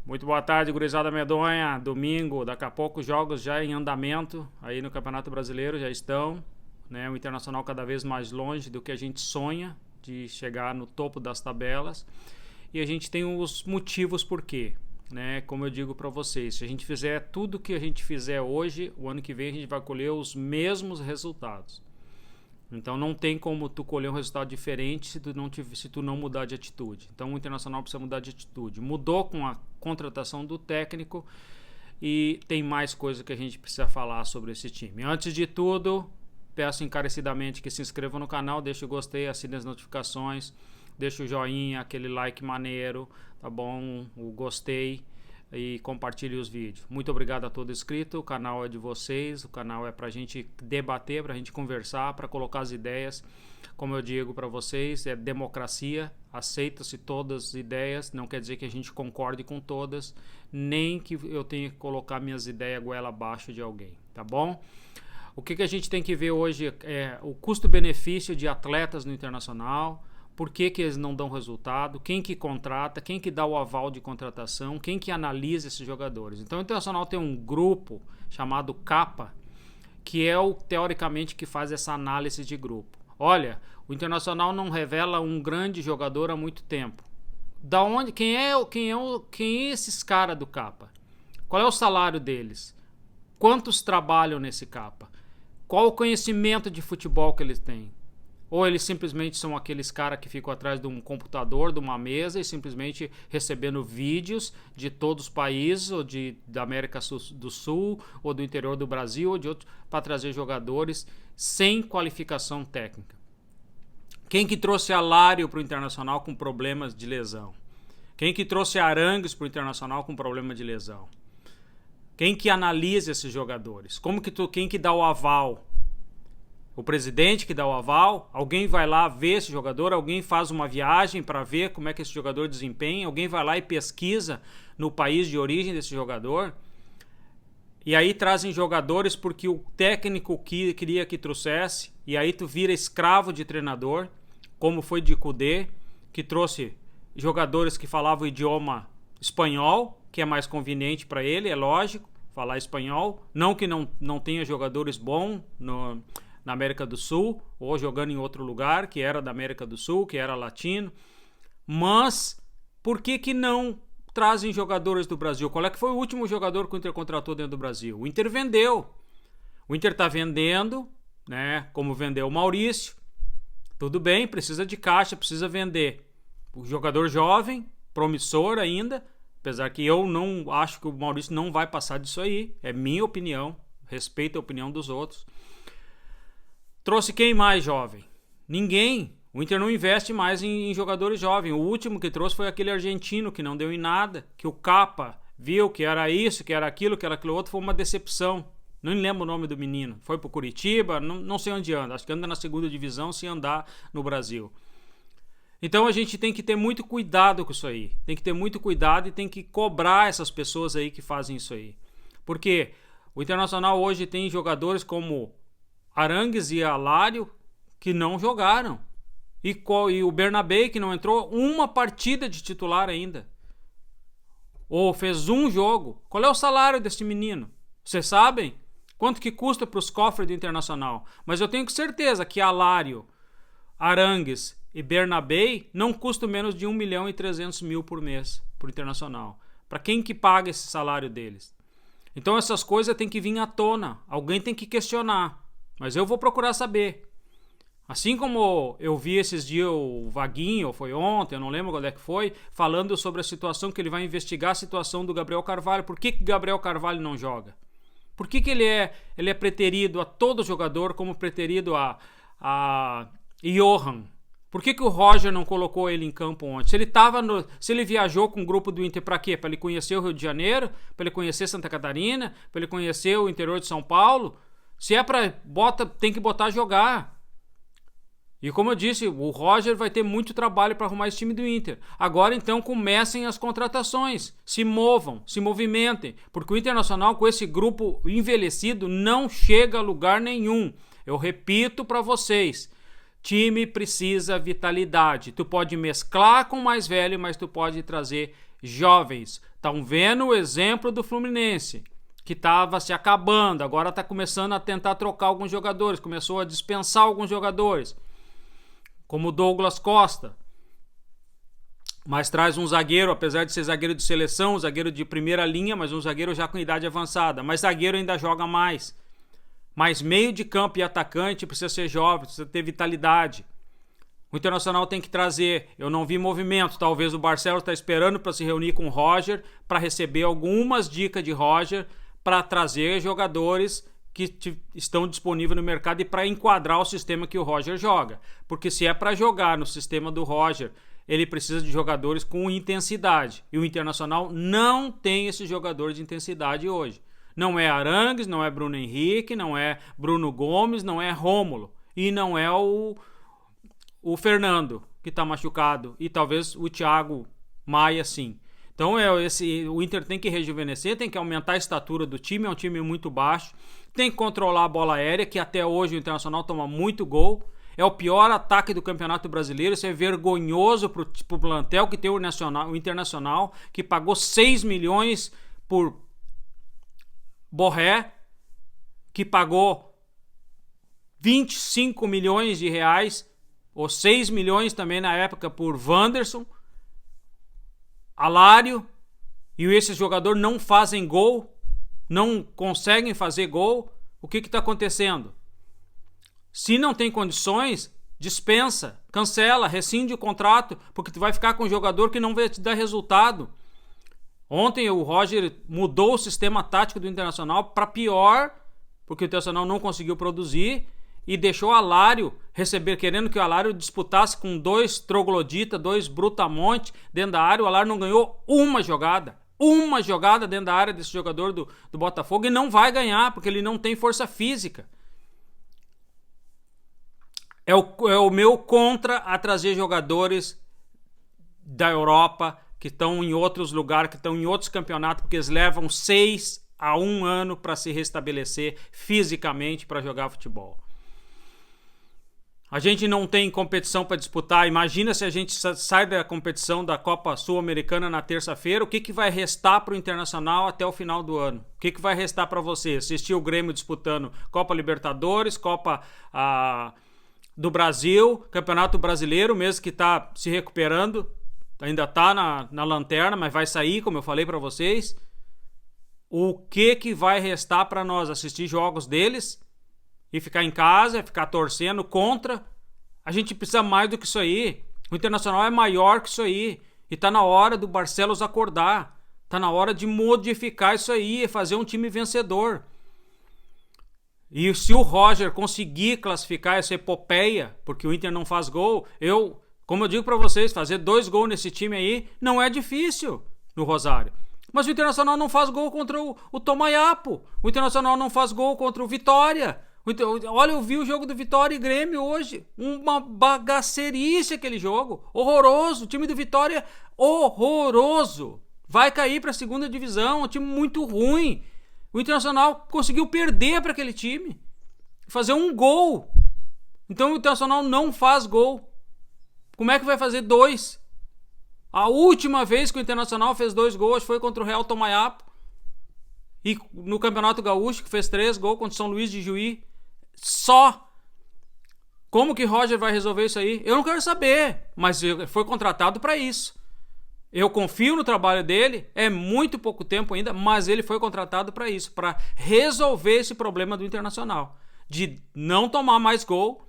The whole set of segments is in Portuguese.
Muito boa tarde, gurizada medonha. Domingo, daqui a pouco os jogos já em andamento aí no Campeonato Brasileiro já estão, né? O Internacional cada vez mais longe do que a gente sonha de chegar no topo das tabelas. E a gente tem os motivos por quê, né? Como eu digo para vocês, se a gente fizer tudo que a gente fizer hoje, o ano que vem a gente vai colher os mesmos resultados. Então não tem como tu colher um resultado diferente se tu não mudar de atitude. Então o Internacional precisa mudar de atitude. Mudou com a contratação do técnico e tem mais coisa que a gente precisa falar sobre esse time. Antes de tudo, peço encarecidamente que se inscrevam no canal, deixe o gostei, assine as notificações, deixe o joinha, aquele like maneiro, tá bom? O gostei e compartilhe os vídeos. Muito obrigado a todo inscrito, o canal é de vocês, o canal é pra gente debater, pra gente conversar, pra colocar as ideias. Como eu digo pra vocês, é democracia, aceita-se todas as ideias, não quer dizer que a gente concorde com todas, nem que eu tenha que colocar minhas ideias goela abaixo de alguém, tá bom? O que a gente tem que ver hoje é o custo-benefício de atletas no Internacional. Por que eles não dão resultado, quem que contrata, quem que dá o aval de contratação, quem que analisa esses jogadores. Então o Internacional tem um grupo chamado CAPA, que é o teoricamente que faz essa análise de grupo. Olha, o Internacional não revela um grande jogador há muito tempo. Da onde, quem é esses caras do CAPA? Qual é o salário deles? Quantos trabalham nesse CAPA? Qual o conhecimento de futebol que eles têm? Ou eles simplesmente são aqueles caras que ficam atrás de um computador, de uma mesa e simplesmente recebendo vídeos de todos os países, ou da América do Sul, ou do interior do Brasil, ou de outros, para trazer jogadores sem qualificação técnica. Quem que trouxe Alário para o Internacional com problemas de lesão? Quem que trouxe Arangues para o Internacional com problema de lesão? Quem que analisa esses jogadores? Quem que dá o aval? O presidente que dá o aval, alguém vai lá ver esse jogador, alguém faz uma viagem para ver como é que esse jogador desempenha, alguém vai lá e pesquisa no país de origem desse jogador, e aí trazem jogadores porque o técnico queria que trouxesse, e aí tu vira escravo de treinador, como foi de Kudê, que trouxe jogadores que falavam o idioma espanhol, que é mais conveniente para ele, é lógico, falar espanhol, não que não tenha jogadores bons na América do Sul, ou jogando em outro lugar, que era da América do Sul, que era latino. Mas, por que não trazem jogadores do Brasil? Qual é que foi o último jogador que o Inter contratou dentro do Brasil? O Inter vendeu. O Inter está vendendo, né? Como vendeu o Maurício. Tudo bem, precisa de caixa, precisa vender. O jogador jovem, promissor ainda, apesar que eu não acho que o Maurício não vai passar disso aí. É minha opinião, respeito a opinião dos outros. Trouxe quem mais jovem? Ninguém. O Inter não investe mais em jogadores jovens. O último que trouxe foi aquele argentino que não deu em nada, que o Capa viu que era isso, que era aquilo outro. Foi uma decepção. Não lembro o nome do menino. Foi pro Curitiba, não sei onde anda. Acho que anda na segunda divisão se andar no Brasil. Então a gente tem que ter muito cuidado com isso aí. Tem que ter muito cuidado e tem que cobrar essas pessoas aí que fazem isso aí. Porque o Internacional hoje tem jogadores como Arangues e Alário que não jogaram. E o Bernabé que não entrou uma partida de titular ainda. Ou fez um jogo. Qual é o salário desse menino? Vocês sabem? Quanto que custa para os cofres do Internacional? Mas eu tenho certeza que Alário, Arangues e Bernabé não custam menos de 1.300.000 por mês para o Internacional. Para quem que paga esse salário deles? Então essas coisas tem que vir à tona. Alguém tem que questionar. Mas eu vou procurar saber. Assim como eu vi esses dias o Vaguinho, ou foi ontem, eu não lembro quando é que foi, falando sobre a situação que ele vai investigar a situação do Gabriel Carvalho. Por que Gabriel Carvalho não joga? Por que ele é preterido a todo jogador como preterido a Johan? Por que o Roger não colocou ele em campo ontem? Se ele viajou com o grupo do Inter para quê? Para ele conhecer o Rio de Janeiro? Para ele conhecer Santa Catarina? Para ele conhecer o interior de São Paulo? Se é para tem que botar a jogar. E como eu disse, o Roger vai ter muito trabalho para arrumar esse time do Inter. Agora então comecem as contratações. Se movam, se movimentem. Porque o Internacional com esse grupo envelhecido não chega a lugar nenhum. Eu repito para vocês. Time precisa vitalidade. Tu pode mesclar com mais velho, mas tu pode trazer jovens. Estão vendo o exemplo do Fluminense, que estava se acabando, agora está começando a tentar trocar alguns jogadores, começou a dispensar alguns jogadores, como o Douglas Costa. Mas traz um zagueiro, apesar de ser zagueiro de seleção, zagueiro de primeira linha, mas um zagueiro já com idade avançada. Mas zagueiro ainda joga mais. Mas meio de campo e atacante precisa ser jovem, precisa ter vitalidade. O Internacional tem que trazer. Eu não vi movimento. Talvez o Barcelos está esperando para se reunir com o Roger, para receber algumas dicas de Roger, para trazer jogadores que estão disponíveis no mercado e para enquadrar o sistema que o Roger joga. Porque se é para jogar no sistema do Roger, ele precisa de jogadores com intensidade. E o Internacional não tem esse jogador de intensidade hoje. Não é Arangues, não é Bruno Henrique, não é Bruno Gomes, não é Rômulo. E não é o Fernando, que está machucado. E talvez o Thiago Maia, sim. Então o Inter tem que rejuvenescer, tem que aumentar a estatura do time. É um time muito baixo. Tem que controlar a bola aérea, que até hoje o Internacional toma muito gol. É o pior ataque do Campeonato Brasileiro. Isso é vergonhoso pro plantel que tem o Internacional, que pagou 6 milhões por Borré, que pagou 25 milhões de reais, ou 6 milhões também na época por Wanderson, Alário, e esses jogadores não fazem gol, não conseguem fazer gol. O que está acontecendo? Se não tem condições, dispensa, cancela, rescinde o contrato, porque tu vai ficar com um jogador que não vai te dar resultado. Ontem o Roger mudou o sistema tático do Internacional para pior, porque o Internacional não conseguiu produzir e deixou o Alário receber, querendo que o Alário disputasse com 2 trogloditas, 2 brutamontes dentro da área. O Alário não ganhou uma jogada dentro da área desse jogador do Botafogo, e não vai ganhar, porque ele não tem força física. É o meu contra a trazer jogadores da Europa que estão em outros lugares, que estão em outros campeonatos, porque eles levam 6 a 1 ano para se restabelecer fisicamente para jogar futebol. A gente não tem competição para disputar. Imagina se a gente sai da competição da Copa Sul-Americana na terça-feira, o que vai restar para o Internacional até o final do ano? O que vai restar para você? Assistir o Grêmio disputando Copa Libertadores, Copa do Brasil, Campeonato Brasileiro, mesmo que está se recuperando, ainda está na lanterna, mas vai sair, como eu falei para vocês. O que vai restar para nós? Assistir jogos deles e ficar em casa, ficar torcendo contra? A gente precisa mais do que isso aí. O Internacional é maior que isso aí. E está na hora do Barcelos acordar. Está na hora de modificar isso aí e fazer um time vencedor. E se o Roger conseguir classificar essa epopeia, porque o Inter não faz gol, como eu digo para vocês, fazer 2 gols nesse time aí não é difícil no Rosário. Mas o Internacional não faz gol contra o Tomayapo. O Internacional não faz gol contra o Vitória. Olha, eu vi o jogo do Vitória e Grêmio hoje. Uma bagaceirice aquele jogo. Horroroso. O time do Vitória, horroroso. Vai cair para a 2ª divisão. Um time muito ruim. O Internacional conseguiu perder para aquele time. Fazer 1 gol. Então o Internacional não faz gol. Como é que vai fazer 2? A última vez que o Internacional fez 2 gols foi contra o Real Tomayapo. E no Campeonato Gaúcho, que fez 3 gols contra o São Luís de Juí. Só. Como que Roger vai resolver isso aí? Eu não quero saber. Mas ele foi contratado para isso. Eu confio no trabalho dele. É muito pouco tempo ainda, mas ele foi contratado para isso. Para resolver esse problema do Internacional. De não tomar mais gol.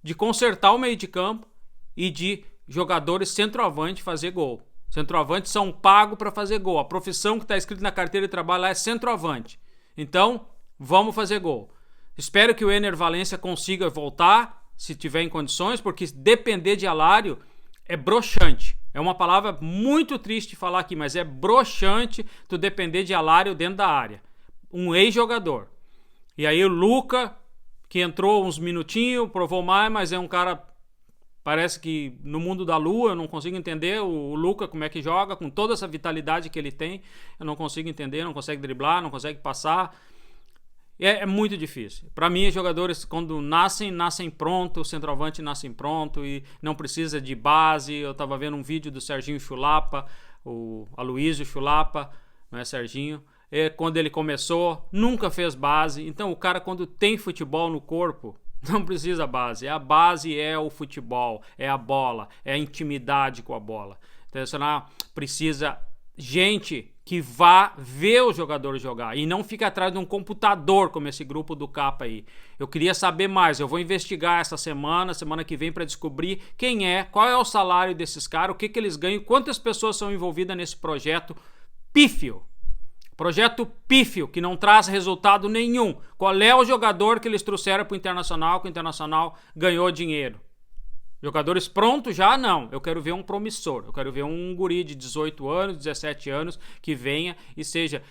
De consertar o meio de campo. E de jogadores centroavante fazer gol. Centroavantes são pagos para fazer gol. A profissão que está escrita na carteira de trabalho lá é centroavante. Então, vamos fazer gol. Espero que o Ener Valencia consiga voltar, se tiver em condições, porque depender de Alário é broxante. É uma palavra muito triste de falar aqui, mas é broxante tu depender de Alário dentro da área. Um ex-jogador. E aí o Luca, que entrou uns minutinhos, provou mais, mas é um cara... Parece que no mundo da lua, eu não consigo entender o Luca, como é que joga, com toda essa vitalidade que ele tem. Eu não consigo entender, não consegue driblar, não consegue passar. É muito difícil. Para mim, os jogadores, quando nascem pronto, o centroavante nascem pronto e não precisa de base. Eu estava vendo um vídeo do Serginho Chulapa, o Aloysio Chulapa, não é Serginho? Quando ele começou, nunca fez base. Então, o cara, quando tem futebol no corpo, não precisa base. A base é o futebol, é a bola, é a intimidade com a bola. Então, você não precisa gente que vá ver o jogador jogar e não fica atrás de um computador como esse grupo do Capa aí. Eu queria saber mais, eu vou investigar essa semana que vem, para descobrir quem é, qual é o salário desses caras, o que eles ganham, quantas pessoas são envolvidas nesse projeto pífio. Projeto pífio, que não traz resultado nenhum. Qual é o jogador que eles trouxeram para o Internacional, que o Internacional ganhou dinheiro? Jogadores prontos já? Não. Eu quero ver um promissor. Eu quero ver um guri de 18 anos, 17 anos, que venha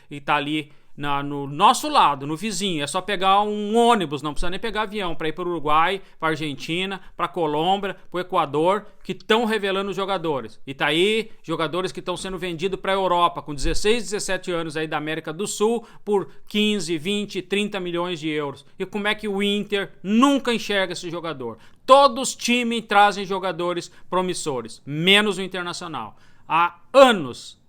e tá ali no nosso lado, no vizinho. É só pegar um ônibus, não precisa nem pegar avião, para ir para o Uruguai, para a Argentina, para a Colômbia, para o Equador, que estão revelando os jogadores. E tá aí jogadores que estão sendo vendidos para a Europa, com 16, 17 anos aí da América do Sul, por 15, 20, 30 milhões de euros. E como é que o Inter nunca enxerga esse jogador? Todos os times trazem jogadores promissores, menos o Internacional. Há anos.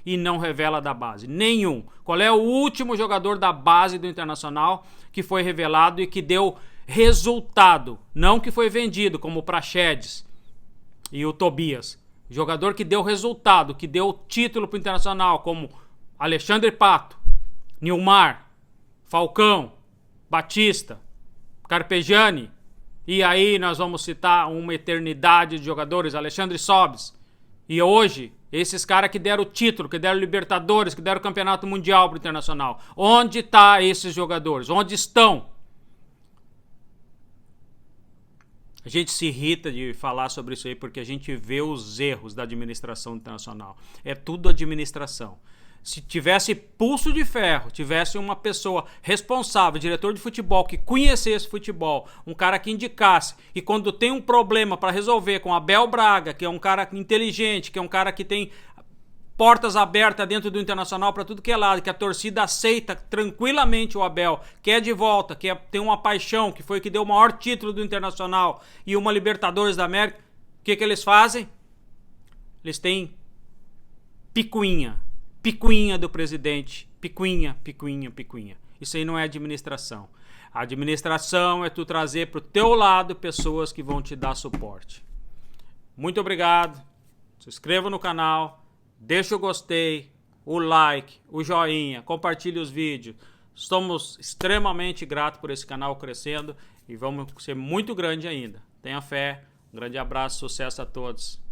E não revela da base. Nenhum. Qual é o último jogador da base do Internacional que foi revelado e que deu resultado? Não que foi vendido, como o Praxedes e o Tobias. Jogador que deu resultado, que deu título para o Internacional, como Alexandre Pato, Nilmar, Falcão, Batista, Carpegiani. E aí nós vamos citar uma eternidade de jogadores, Alexandre Sobis. E hoje, esses caras que deram o título, que deram Libertadores, que deram o Campeonato Mundial pro Internacional. Onde tá esses jogadores? Onde estão? A gente se irrita de falar sobre isso aí porque a gente vê os erros da administração internacional. É tudo administração. Se tivesse pulso de ferro, tivesse uma pessoa responsável, diretor de futebol, que conhecesse futebol, um cara que indicasse, e quando tem um problema para resolver com Abel Braga, que é um cara inteligente, que é um cara que tem portas abertas dentro do Internacional para tudo que é lado, que a torcida aceita tranquilamente o Abel, quer de volta, tem uma paixão, que foi que deu o maior título do Internacional e uma Libertadores da América, o que eles fazem? Eles têm picuinha do presidente, picuinha. Isso aí não é administração. A administração é tu trazer pro teu lado pessoas que vão te dar suporte. Muito obrigado. Se inscreva no canal, deixa o gostei, o like, o joinha, compartilhe os vídeos. Somos extremamente gratos por esse canal crescendo e vamos ser muito grande ainda. Tenha fé. Um grande abraço, sucesso a todos.